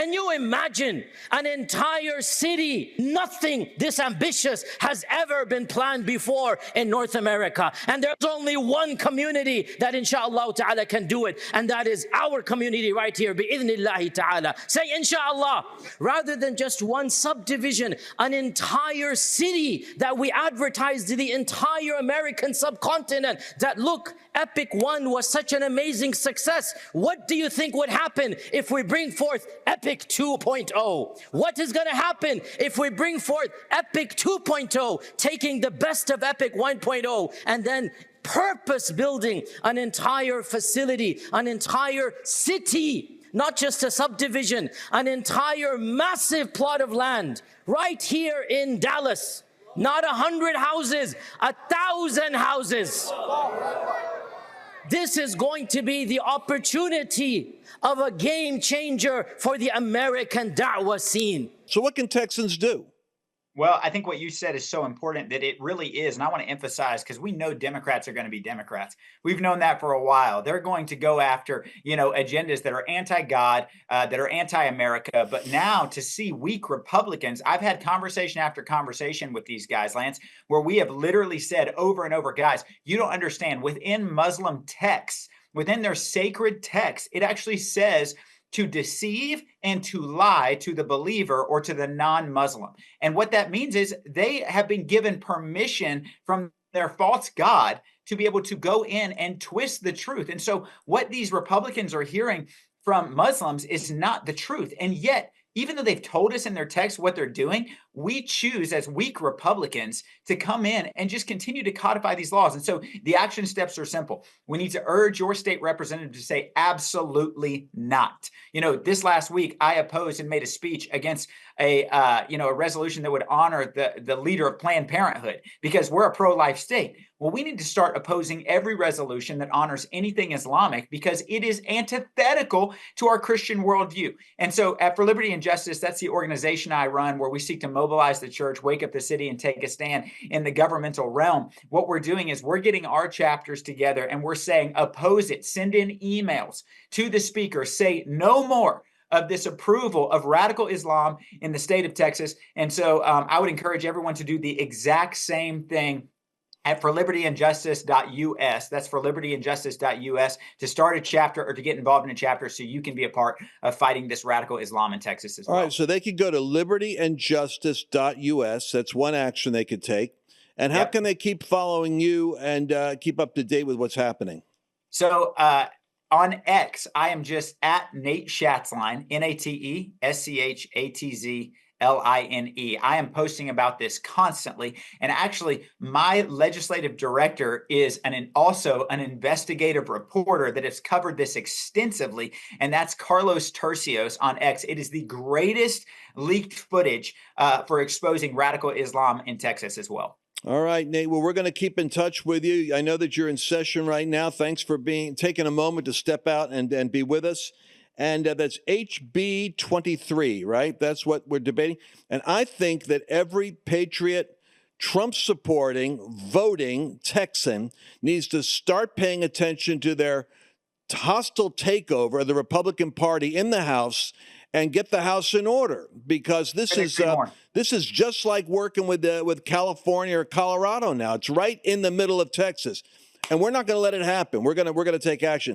Can you imagine an entire city? Nothing this ambitious has ever been planned before in North America. And there's only one community that inshallah ta'ala can do it. And that is our community right here, bi'idhnillahi ta'ala. Say inshallah. Rather than just one subdivision, an entire city that we advertise to the entire American subcontinent that look, Epic 1 was such an amazing success. What do you think would happen if we bring forth Epic 2.0? What is going to happen if we bring forth Epic 2.0, taking the best of Epic 1.0 and then purpose building an entire facility, an entire city, not just a subdivision, an entire massive plot of land right here in Dallas. Not 100 houses, 1,000 houses. This is going to be the opportunity of a game changer for the American da'wah scene. So what can Texans do? Well, I think what you said is so important that it really is. And I want to emphasize, because we know Democrats are going to be Democrats. We've known that for a while. They're going to go after, agendas that are anti-God, that are anti-America. But now to see weak Republicans, I've had conversation after conversation with these guys, Lance, where we have literally said over and over, guys, you don't understand. Within Muslim texts, within their sacred texts, it actually says to deceive and to lie to the believer or to the non-Muslim. And what that means is they have been given permission from their false God to be able to go in and twist the truth. And so what these Republicans are hearing from Muslims is not the truth. And yet, even though they've told us in their text what they're doing, we choose as weak Republicans to come in and just continue to codify these laws. And so the action steps are simple. We need to urge your state representative to say absolutely not. This last week, I opposed and made a speech against a resolution that would honor the leader of Planned Parenthood because we're a pro-life state. Well, we need to start opposing every resolution that honors anything Islamic because it is antithetical to our Christian worldview. And so at For Liberty and Justice, that's the organization I run where we seek to mobilize the church, wake up the city, and take a stand in the governmental realm. What we're doing is we're getting our chapters together and we're saying oppose it. Send in emails to the speaker. Say no more of this approval of radical Islam in the state of Texas. And so I would encourage everyone to do the exact same thing at forlibertyandjustice.us. That's forlibertyandjustice.us to start a chapter or to get involved in a chapter so you can be a part of fighting this radical Islam in Texas as well. All right, so they could go to libertyandjustice.us. That's one action they could take. And how can they keep following you and keep up to date with what's happening? So on X, I am just at Nate Schatzline, NateSchatzzLine. I am posting about this constantly. And actually, my legislative director is also an investigative reporter that has covered this extensively. And that's Carlos Tercios on X. It is the greatest leaked footage for exposing radical Islam in Texas as well. All right, Nate. Well, we're going to keep in touch with you. I know that you're in session right now. Thanks for taking a moment to step out and be with us. And that's HB 23, right? That's what we're debating. And I think that every patriot, Trump-supporting, voting Texan needs to start paying attention to their hostile takeover of the Republican Party in the House and get the House in order, because this is just like working with California or Colorado now. It's right in the middle of Texas. And we're not going to let it happen. We're going to take action.